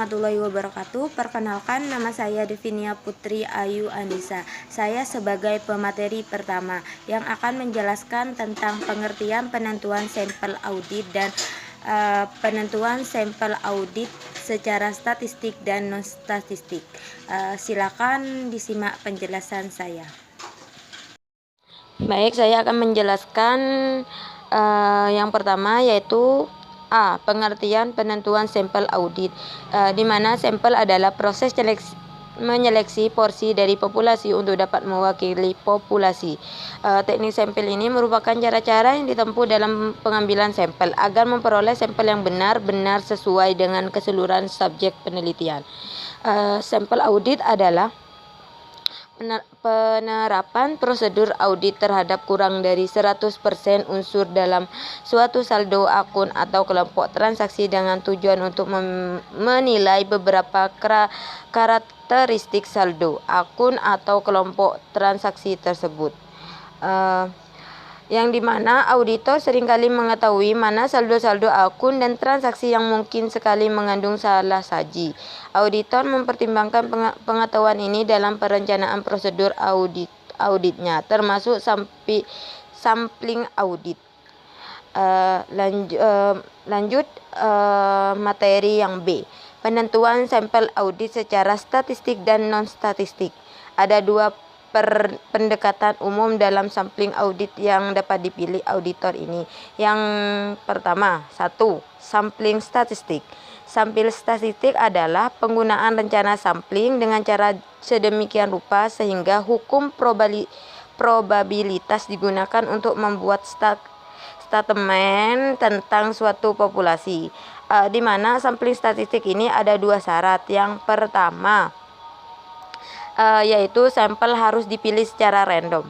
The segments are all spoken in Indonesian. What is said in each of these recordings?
warahmatullahi wabarakatuh. Perkenalkan, nama saya Devinia Putri Ayu Andisa. Saya sebagai pemateri pertama yang akan menjelaskan tentang pengertian penentuan sampel audit dan penentuan sampel audit secara statistik dan non-statistik. Silakan disimak penjelasan saya. Baik, saya akan menjelaskan yang pertama, yaitu A. Pengertian penentuan sampel audit, di mana sampel adalah proses menyeleksi porsi dari populasi untuk dapat mewakili populasi. Teknik sampel ini merupakan cara-cara yang ditempuh dalam pengambilan sampel agar memperoleh sampel yang benar-benar sesuai dengan keseluruhan subjek penelitian. Sampel audit adalah penerapan prosedur audit terhadap kurang dari 100% unsur dalam suatu saldo akun atau kelompok transaksi dengan tujuan untuk menilai beberapa karakteristik saldo akun atau kelompok transaksi tersebut. Yang dimana auditor seringkali mengetahui mana saldo-saldo akun dan transaksi yang mungkin sekali mengandung salah saji. Auditor mempertimbangkan pengetahuan ini dalam perencanaan prosedur auditnya, termasuk sampling audit. Lanjut materi yang B, penentuan sampel audit secara statistik dan non-statistik. Ada dua pendekatan umum dalam sampling audit yang dapat dipilih auditor ini. Yang pertama, 1. Sampling statistik. Sampel statistik adalah penggunaan rencana sampling dengan cara sedemikian rupa sehingga hukum probabilitas digunakan untuk membuat statement tentang suatu populasi, di mana sampling statistik ini ada dua syarat. Yang pertama, yaitu sampel harus dipilih secara random.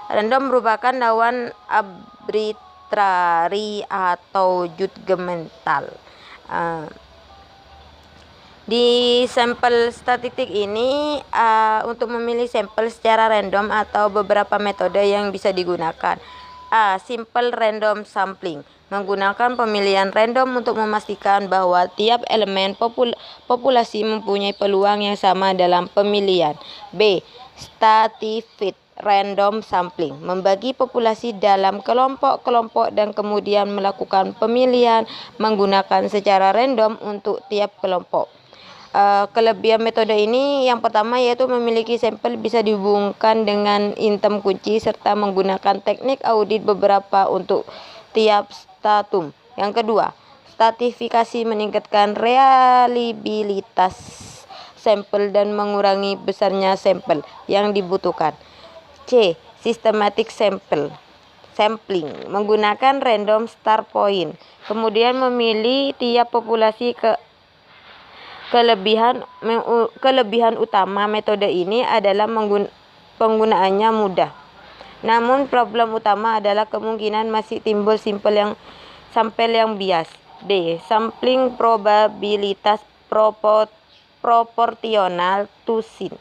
Random merupakan lawan arbitrari atau judgmental. Di sampel statistik ini, untuk memilih sampel secara random atau beberapa metode yang bisa digunakan. A. Simple random sampling, menggunakan pemilihan random untuk memastikan bahwa tiap elemen populasi mempunyai peluang yang sama dalam pemilihan. B. Stratified random sampling, membagi populasi dalam kelompok-kelompok dan kemudian melakukan pemilihan menggunakan secara random untuk tiap kelompok. Kelebihan metode ini yang pertama yaitu memiliki sampel bisa dihubungkan dengan item kunci serta menggunakan teknik audit beberapa untuk tiap stratum. Yang kedua, stratifikasi meningkatkan reliabilitas sampel dan mengurangi besarnya sampel yang dibutuhkan. C. Systematic sampling, menggunakan random start point, kemudian memilih tiap populasi Kelebihan utama metode ini adalah penggunaannya mudah. Namun problem utama adalah kemungkinan masih timbul sampel yang bias. D. Sampling probabilitas proporsional to sin,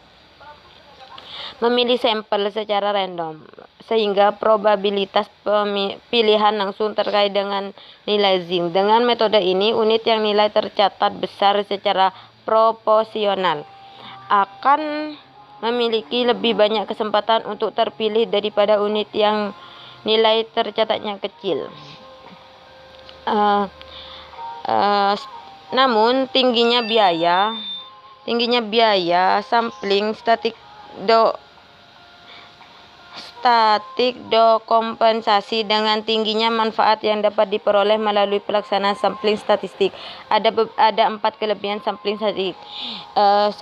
memilih sampel secara random sehingga probabilitas pilihan langsung terkait dengan nilai Z. Dengan metode ini, unit yang nilai tercatat besar secara proporsional akan memiliki lebih banyak kesempatan untuk terpilih daripada unit yang nilai tercatatnya kecil. Namun tingginya biaya sampling statik kompensasi dengan tingginya manfaat yang dapat diperoleh melalui pelaksanaan sampling statistik. Ada 4 kelebihan sampling statistik. 1.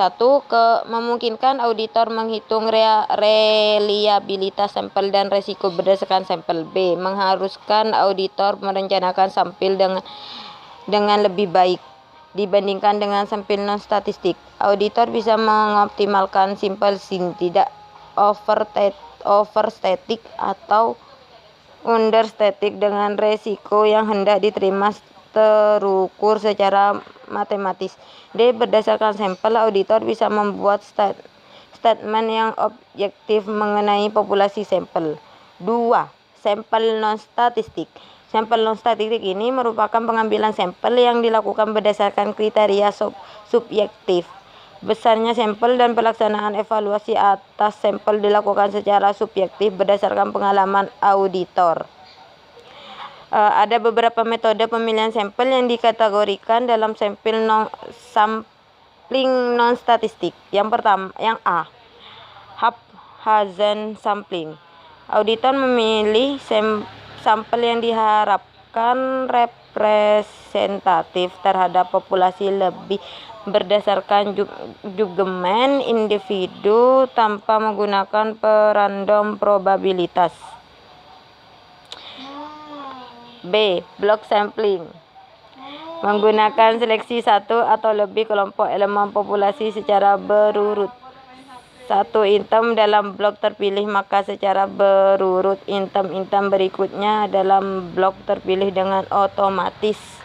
Memungkinkan auditor menghitung reliabilitas sampel dan risiko berdasarkan sampel. B. Mengharuskan auditor merencanakan sampel dengan lebih baik dibandingkan dengan sampel non statistik. Auditor bisa mengoptimalkan sampel tidak overstatic atau understatic dengan resiko yang hendak diterima terukur secara matematis. D. Berdasarkan sampel, auditor bisa membuat statement yang objektif mengenai populasi sampel. 2. Sampel non-statistik. Sampel non-statistik ini merupakan pengambilan sampel yang dilakukan berdasarkan kriteria subjektif. Besarnya sampel dan pelaksanaan evaluasi atas sampel dilakukan secara subjektif berdasarkan pengalaman auditor. Ada beberapa metode pemilihan sampel yang dikategorikan dalam sampling non-statistik. Yang pertama, yang A, haphazard sampling. Auditor memilih sampel yang diharapkan representatif terhadap populasi lebih berdasarkan judgemen individu tanpa menggunakan random probabilitas. B. Block sampling. Menggunakan seleksi satu atau lebih kelompok elemen populasi secara berurut. Satu item dalam blok terpilih, maka secara berurut item-item berikutnya dalam blok terpilih dengan otomatis.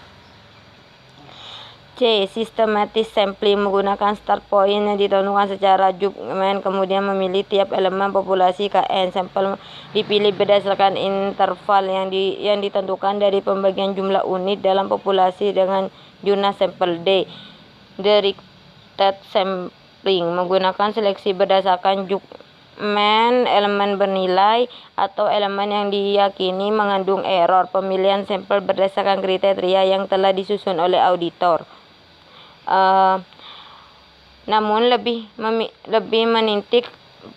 C. Systematic sampling. Menggunakan start point yang ditentukan secara judgemen, kemudian memilih tiap elemen populasi KN. Sampel dipilih berdasarkan interval yang ditentukan dari pembagian jumlah unit dalam populasi dengan jumlah sampel. D. Directed sampling. Menggunakan seleksi berdasarkan judgemen elemen bernilai atau elemen yang diyakini mengandung error. Pemilihan sampel berdasarkan kriteria yang telah disusun oleh auditor. Namun lebih menitik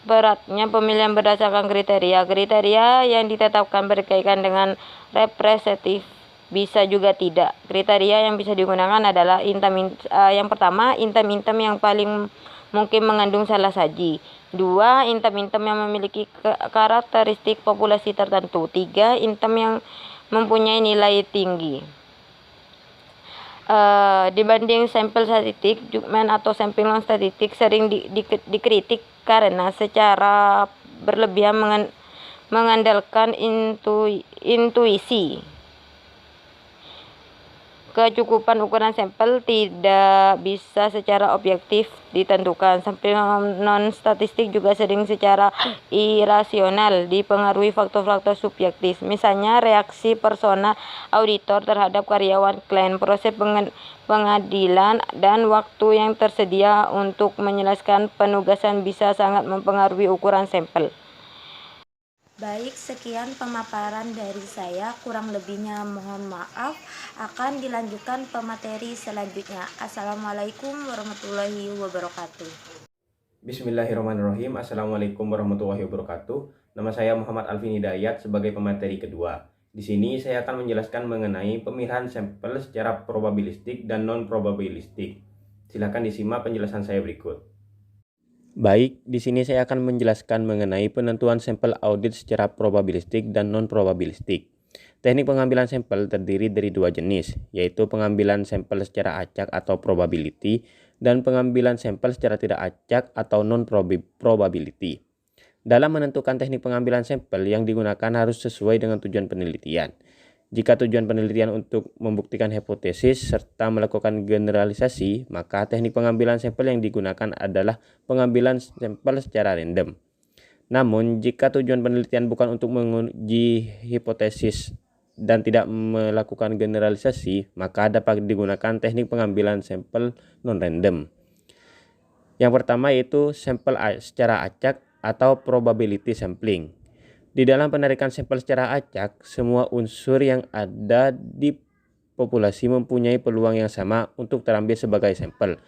beratnya pemilihan berdasarkan kriteria yang ditetapkan berkaitan dengan representatif, bisa juga tidak. Kriteria yang bisa digunakan adalah yang pertama, item-item yang paling mungkin mengandung salah saji. 2. Item-item yang memiliki karakteristik populasi tertentu. 3. Item yang mempunyai nilai tinggi. Dibanding sampel statistik, judgemen atau sampling non-statistik sering dikritik karena secara berlebihan mengandalkan intuisi. Kecukupan ukuran sampel tidak bisa secara objektif ditentukan. Sampling non-statistik juga sering secara irasional dipengaruhi faktor-faktor subjektif. Misalnya reaksi personal auditor terhadap karyawan klien, proses pengadilan, dan waktu yang tersedia untuk menyelesaikan penugasan bisa sangat mempengaruhi ukuran sampel. Baik, sekian pemaparan dari saya, kurang lebihnya mohon maaf. Akan dilanjutkan pemateri selanjutnya. Assalamualaikum warahmatullahi wabarakatuh. Bismillahirrahmanirrahim. Assalamualaikum warahmatullahi wabarakatuh. Nama saya Muhammad Alvin Hidayat sebagai pemateri kedua. Di sini saya akan menjelaskan mengenai pemilihan sampel secara probabilistik dan non-probabilistik. Silakan disimak penjelasan saya berikut. Baik, di sini saya akan menjelaskan mengenai penentuan sampel audit secara probabilistik dan non-probabilistik. Teknik pengambilan sampel terdiri dari dua jenis, yaitu pengambilan sampel secara acak atau probability dan pengambilan sampel secara tidak acak atau non-probability. Dalam menentukan teknik pengambilan sampel yang digunakan harus sesuai dengan tujuan penelitian. Jika tujuan penelitian untuk membuktikan hipotesis serta melakukan generalisasi, maka teknik pengambilan sampel yang digunakan adalah pengambilan sampel secara random. Namun, jika tujuan penelitian bukan untuk menguji hipotesis dan tidak melakukan generalisasi, maka dapat digunakan teknik pengambilan sampel non-random. Yang pertama yaitu sampel secara acak atau probability sampling. Di dalam penarikan sampel secara acak, semua unsur yang ada di populasi mempunyai peluang yang sama untuk terambil sebagai sampel.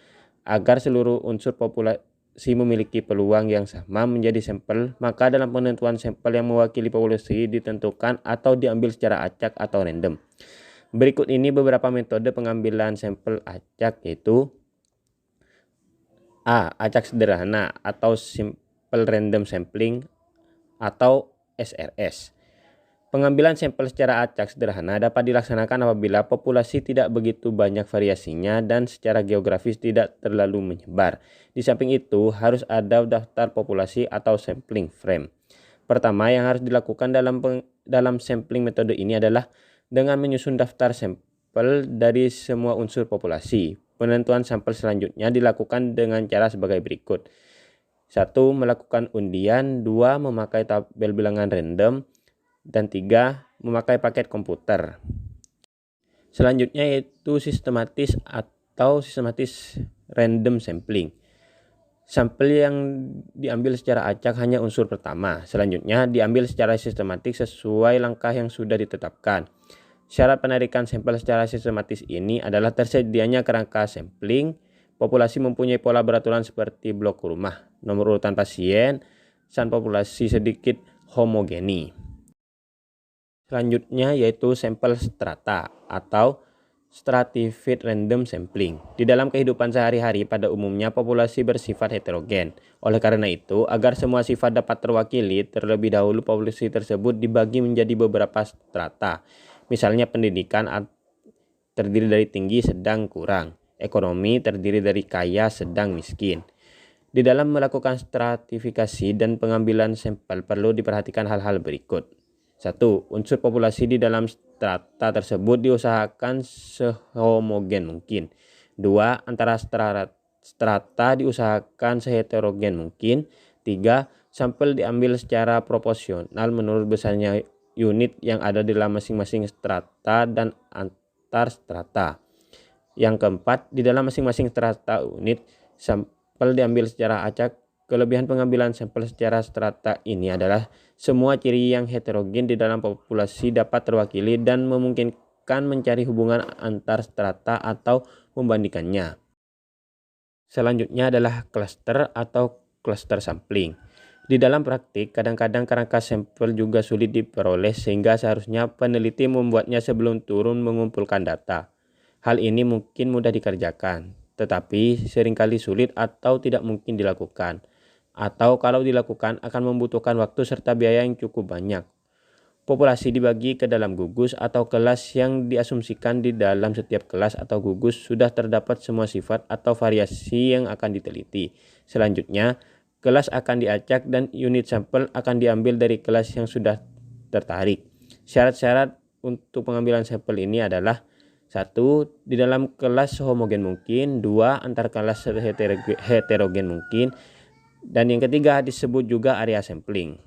Agar seluruh unsur populasi memiliki peluang yang sama menjadi sampel, maka dalam penentuan sampel yang mewakili populasi ditentukan atau diambil secara acak atau random. Berikut ini beberapa metode pengambilan sampel acak, yaitu A. Acak sederhana atau simple random sampling atau SRS. Pengambilan sampel secara acak sederhana dapat dilaksanakan apabila populasi tidak begitu banyak variasinya dan secara geografis tidak terlalu menyebar. Di samping itu, harus ada daftar populasi atau sampling frame. Pertama yang harus dilakukan dalam sampling metode ini adalah dengan menyusun daftar sampel dari semua unsur populasi. Penentuan sampel selanjutnya dilakukan dengan cara sebagai berikut. 1. Melakukan undian. 2. Memakai tabel bilangan random. Dan 3. Memakai paket komputer. Selanjutnya yaitu sistematis atau sistematis random sampling. Sampel yang diambil secara acak hanya unsur pertama. Selanjutnya diambil secara sistematik sesuai langkah yang sudah ditetapkan. Syarat penarikan sampel secara sistematis ini adalah tersedianya kerangka sampling, populasi mempunyai pola beraturan seperti blok rumah, nomor urutan pasien, dan populasi sedikit homogeni. Selanjutnya yaitu sampel strata atau stratified random sampling. Di dalam kehidupan sehari-hari pada umumnya populasi bersifat heterogen. Oleh karena itu, agar semua sifat dapat terwakili, terlebih dahulu populasi tersebut dibagi menjadi beberapa strata. Misalnya pendidikan terdiri dari tinggi, sedang, kurang. Ekonomi terdiri dari kaya, sedang, miskin. Di dalam melakukan stratifikasi dan pengambilan sampel perlu diperhatikan hal-hal berikut. 1. Unsur populasi di dalam strata tersebut diusahakan sehomogen mungkin. 2. Antara strata diusahakan seheterogen mungkin. 3. Sampel diambil secara proporsional menurut besarnya unit yang ada di dalam masing-masing strata dan antar strata. Yang keempat, di dalam masing-masing strata unit, sampel diambil secara acak. Kelebihan pengambilan sampel secara strata ini adalah semua ciri yang heterogen di dalam populasi dapat terwakili dan memungkinkan mencari hubungan antar strata atau membandingkannya. Selanjutnya adalah cluster atau cluster sampling. Di dalam praktik, kadang-kadang kerangka sampel juga sulit diperoleh sehingga seharusnya peneliti membuatnya sebelum turun mengumpulkan data. Hal ini mungkin mudah dikerjakan, tetapi seringkali sulit atau tidak mungkin dilakukan. Atau kalau dilakukan akan membutuhkan waktu serta biaya yang cukup banyak. Populasi dibagi ke dalam gugus atau kelas yang diasumsikan di dalam setiap kelas atau gugus sudah terdapat semua sifat atau variasi yang akan diteliti. Selanjutnya, kelas akan diacak dan unit sampel akan diambil dari kelas yang sudah tertarik. Syarat-syarat untuk pengambilan sampel ini adalah 1. Di dalam kelas sehomogen mungkin. 2. Antar kelas heterogen mungkin. Dan yang ketiga disebut juga area sampling.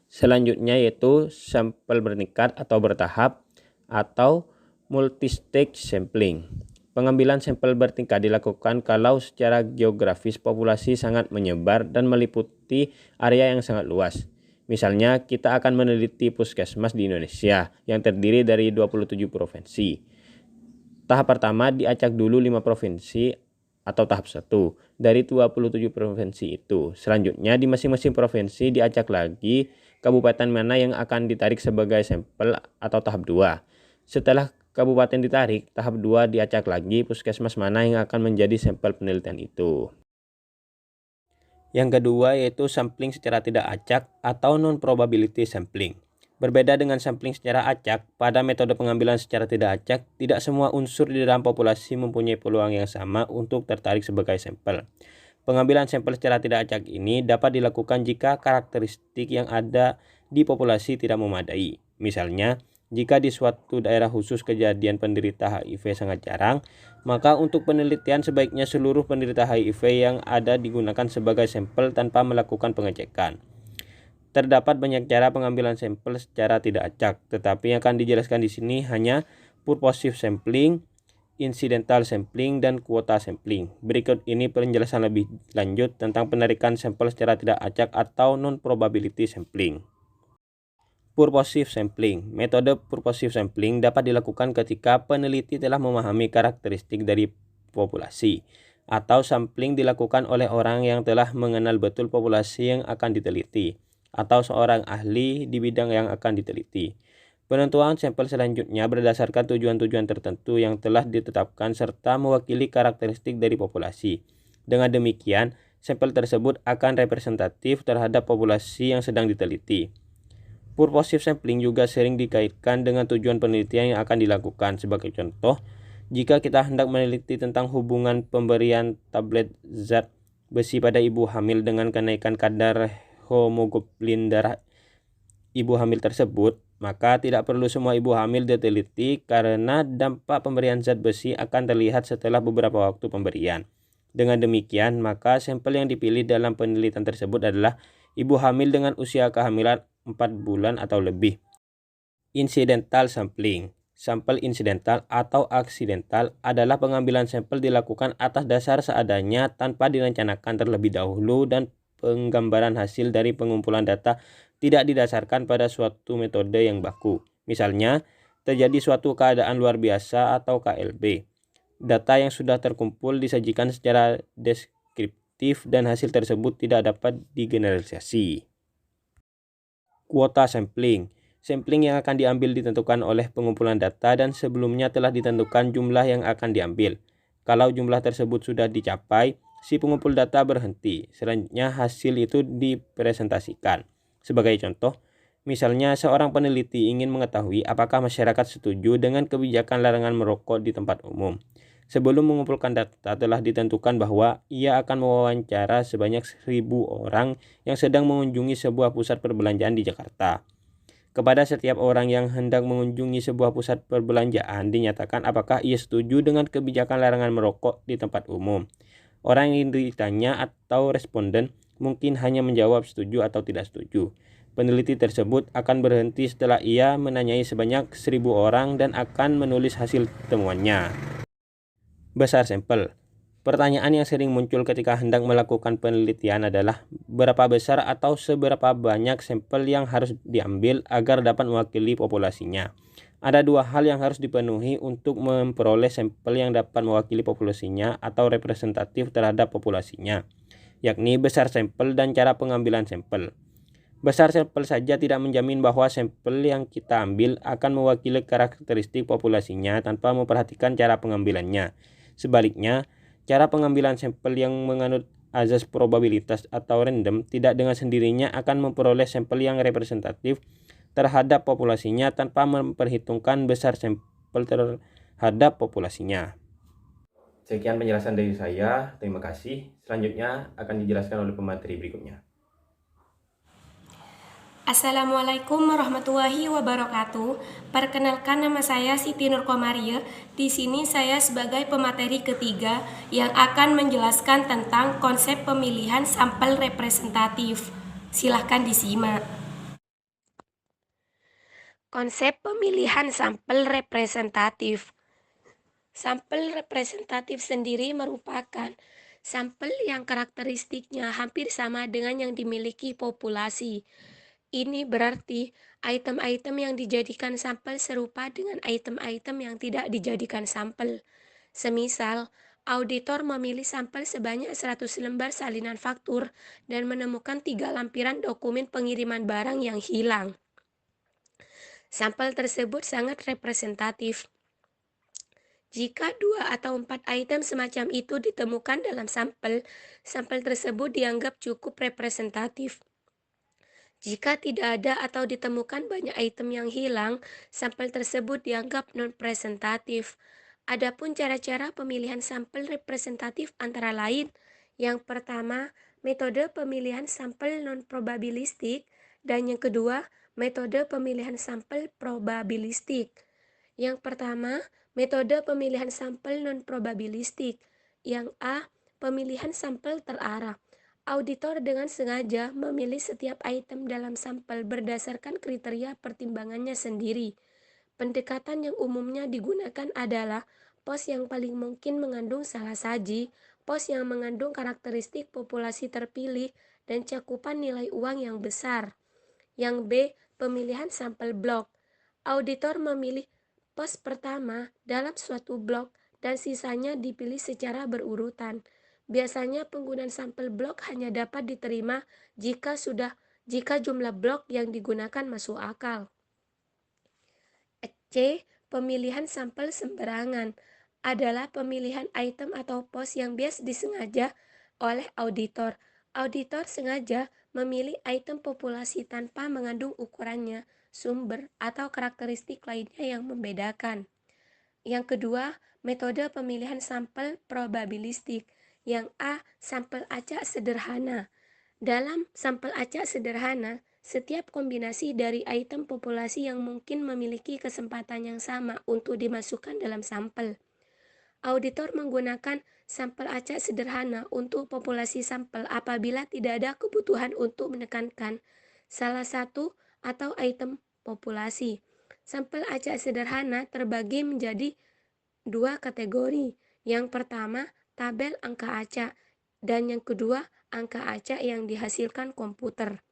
Selanjutnya yaitu sampel bertingkat atau bertahap atau multistage sampling. Pengambilan sampel bertingkat dilakukan kalau secara geografis populasi sangat menyebar dan meliputi area yang sangat luas. Misalnya kita akan meneliti puskesmas di Indonesia yang terdiri dari 27 provinsi. Tahap pertama diacak dulu 5 provinsi atau tahap 1 dari 27 provinsi itu. Selanjutnya di masing-masing provinsi diacak lagi kabupaten mana yang akan ditarik sebagai sampel atau tahap 2. Setelah kabupaten ditarik, tahap 2 diacak lagi puskesmas mana yang akan menjadi sampel penelitian itu. Yang kedua yaitu sampling secara tidak acak atau non-probability sampling. Berbeda dengan sampling secara acak, pada metode pengambilan secara tidak acak, tidak semua unsur di dalam populasi mempunyai peluang yang sama untuk tertarik sebagai sampel. Pengambilan sampel secara tidak acak ini dapat dilakukan jika karakteristik yang ada di populasi tidak memadai. Misalnya, jika di suatu daerah khusus kejadian penderita HIV sangat jarang, maka untuk penelitian sebaiknya seluruh penderita HIV yang ada digunakan sebagai sampel tanpa melakukan pengecekan. Terdapat banyak cara pengambilan sampel secara tidak acak, tetapi yang akan dijelaskan di sini hanya purposive sampling, incidental sampling, dan kuota sampling. Berikut ini penjelasan lebih lanjut tentang penarikan sampel secara tidak acak atau non-probability sampling. Purposive sampling. Metode purposive sampling dapat dilakukan ketika peneliti telah memahami karakteristik dari populasi, atau sampling dilakukan oleh orang yang telah mengenal betul populasi yang akan diteliti, atau seorang ahli di bidang yang akan diteliti. Penentuan sampel selanjutnya berdasarkan tujuan-tujuan tertentu yang telah ditetapkan serta mewakili karakteristik dari populasi. Dengan demikian, sampel tersebut akan representatif terhadap populasi yang sedang diteliti. Purposive sampling juga sering dikaitkan dengan tujuan penelitian yang akan dilakukan. Sebagai contoh, jika kita hendak meneliti tentang hubungan pemberian tablet zat besi pada ibu hamil dengan kenaikan kadar hemoglobin darah ibu hamil tersebut, maka tidak perlu semua ibu hamil diteliti karena dampak pemberian zat besi akan terlihat setelah beberapa waktu pemberian. Dengan demikian, maka sampel yang dipilih dalam penelitian tersebut adalah ibu hamil dengan usia kehamilan bulan atau lebih. Incidental sampling. Sampel insidental atau aksidental adalah pengambilan sampel dilakukan atas dasar seadanya tanpa direncanakan terlebih dahulu dan penggambaran hasil dari pengumpulan data tidak didasarkan pada suatu metode yang baku. Misalnya, terjadi suatu keadaan luar biasa atau KLB. Data yang sudah terkumpul disajikan secara deskriptif dan hasil tersebut tidak dapat digeneralisasi. Kuota sampling. Sampling yang akan diambil ditentukan oleh pengumpulan data dan sebelumnya telah ditentukan jumlah yang akan diambil. Kalau jumlah tersebut sudah dicapai, si pengumpul data berhenti. Selanjutnya hasil itu dipresentasikan. Sebagai contoh, misalnya seorang peneliti ingin mengetahui apakah masyarakat setuju dengan kebijakan larangan merokok di tempat umum. Sebelum mengumpulkan data telah ditentukan bahwa ia akan mewawancara sebanyak 1.000 orang yang sedang mengunjungi sebuah pusat perbelanjaan di Jakarta. Kepada setiap orang yang hendak mengunjungi sebuah pusat perbelanjaan dinyatakan apakah ia setuju dengan kebijakan larangan merokok di tempat umum. Orang yang ditanya atau responden mungkin hanya menjawab setuju atau tidak setuju. Peneliti tersebut akan berhenti setelah ia menanyai sebanyak 1.000 orang dan akan menulis hasil temuannya. Besar sampel. Pertanyaan yang sering muncul ketika hendak melakukan penelitian adalah berapa besar atau seberapa banyak sampel yang harus diambil agar dapat mewakili populasinya. Ada dua hal yang harus dipenuhi untuk memperoleh sampel yang dapat mewakili populasinya atau representatif terhadap populasinya, yakni besar sampel dan cara pengambilan sampel. Besar sampel saja tidak menjamin bahwa sampel yang kita ambil akan mewakili karakteristik populasinya tanpa memperhatikan cara pengambilannya. Sebaliknya, cara pengambilan sampel yang menganut azas probabilitas atau random tidak dengan sendirinya akan memperoleh sampel yang representatif terhadap populasinya tanpa memperhitungkan besar sampel terhadap populasinya. Sekian penjelasan dari saya, terima kasih. Selanjutnya akan dijelaskan oleh pemateri berikutnya. Assalamualaikum warahmatullahi wabarakatuh. Perkenalkan, nama saya Siti Nurkomaria. Di sini saya sebagai pemateri ketiga yang akan menjelaskan tentang konsep pemilihan sampel representatif. Silahkan disimak. Konsep pemilihan sampel representatif. Sampel representatif sendiri merupakan sampel yang karakteristiknya hampir sama dengan yang dimiliki populasi. Ini berarti item-item yang dijadikan sampel serupa dengan item-item yang tidak dijadikan sampel. Semisal, auditor memilih sampel sebanyak 100 lembar salinan faktur dan menemukan 3 lampiran dokumen pengiriman barang yang hilang. Sampel tersebut sangat representatif. Jika 2 atau 4 item semacam itu ditemukan dalam sampel, sampel tersebut dianggap cukup representatif. Jika tidak ada atau ditemukan banyak item yang hilang, sampel tersebut dianggap non-presentatif. Adapun cara-cara pemilihan sampel representatif antara lain, yang pertama, metode pemilihan sampel non-probabilistik, dan yang kedua, metode pemilihan sampel probabilistik. Yang pertama, metode pemilihan sampel non-probabilistik. Yang A, pemilihan sampel terarah. Auditor dengan sengaja memilih setiap item dalam sampel berdasarkan kriteria pertimbangannya sendiri. Pendekatan yang umumnya digunakan adalah pos yang paling mungkin mengandung salah saji, pos yang mengandung karakteristik populasi terpilih, dan cakupan nilai uang yang besar. Yang B, pemilihan sampel blok. Auditor memilih pos pertama dalam suatu blok dan sisanya dipilih secara berurutan. Biasanya penggunaan sampel blok hanya dapat diterima jika jumlah blok yang digunakan masuk akal. C. Pemilihan sampel sembarangan adalah pemilihan item atau pos yang bias disengaja oleh auditor. Auditor sengaja memilih item populasi tanpa mengandung ukurannya, sumber, atau karakteristik lainnya yang membedakan. Yang kedua, metode pemilihan sampel probabilistik. Yang A, sampel acak sederhana. Dalam sampel acak sederhana, setiap kombinasi dari item populasi yang mungkin memiliki kesempatan yang sama untuk dimasukkan dalam sampel. Auditor menggunakan sampel acak sederhana untuk populasi sampel apabila tidak ada kebutuhan untuk menekankan salah satu atau item populasi. Sampel acak sederhana terbagi menjadi dua kategori. Yang pertama, tabel angka acak, dan yang kedua, angka acak yang dihasilkan komputer.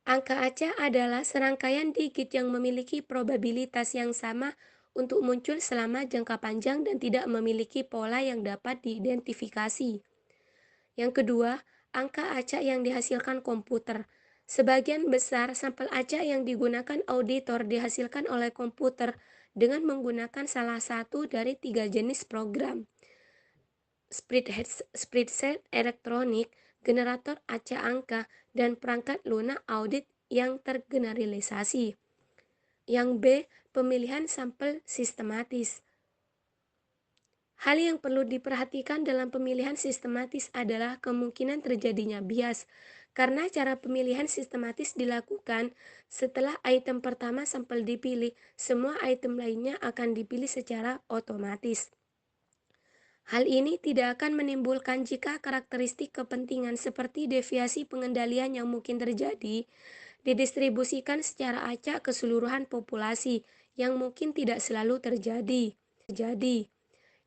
Angka acak adalah serangkaian digit yang memiliki probabilitas yang sama untuk muncul selama jangka panjang dan tidak memiliki pola yang dapat diidentifikasi. Yang kedua, angka acak yang dihasilkan komputer. Sebagian besar sampel acak yang digunakan auditor dihasilkan oleh komputer dengan menggunakan salah satu dari 3 jenis program: spreadsheet elektronik, generator acak angka, dan perangkat lunak audit yang tergeneralisasi. Yang B, pemilihan sampel sistematis. Hal yang perlu diperhatikan dalam pemilihan sistematis adalah kemungkinan terjadinya bias, karena cara pemilihan sistematis dilakukan setelah item pertama sampel dipilih, semua item lainnya akan dipilih secara otomatis. Hal ini tidak akan menimbulkan jika karakteristik kepentingan seperti deviasi pengendalian yang mungkin terjadi didistribusikan secara acak ke keseluruhan populasi, yang mungkin tidak selalu terjadi.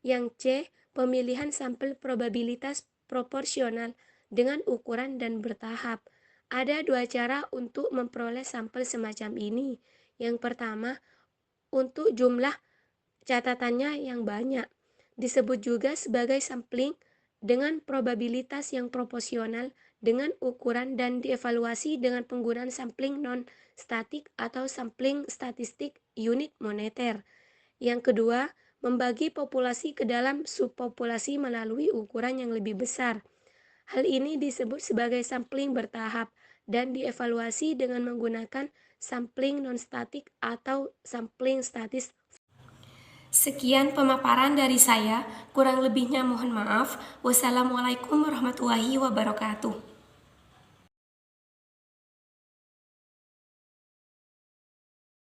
Yang C, pemilihan sampel probabilitas proporsional dengan ukuran dan bertahap. Ada dua cara untuk memperoleh sampel semacam ini. Yang pertama, untuk jumlah catatannya yang banyak, disebut juga sebagai sampling dengan probabilitas yang proporsional dengan ukuran, dan dievaluasi dengan penggunaan sampling non-statik atau sampling statistik unit moneter. Yang kedua, membagi populasi ke dalam subpopulasi melalui ukuran yang lebih besar. Hal ini disebut sebagai sampling bertahap dan dievaluasi dengan menggunakan sampling non-statik atau sampling statis. Sekian pemaparan dari saya, kurang lebihnya mohon maaf. Wassalamualaikum warahmatullahi wabarakatuh.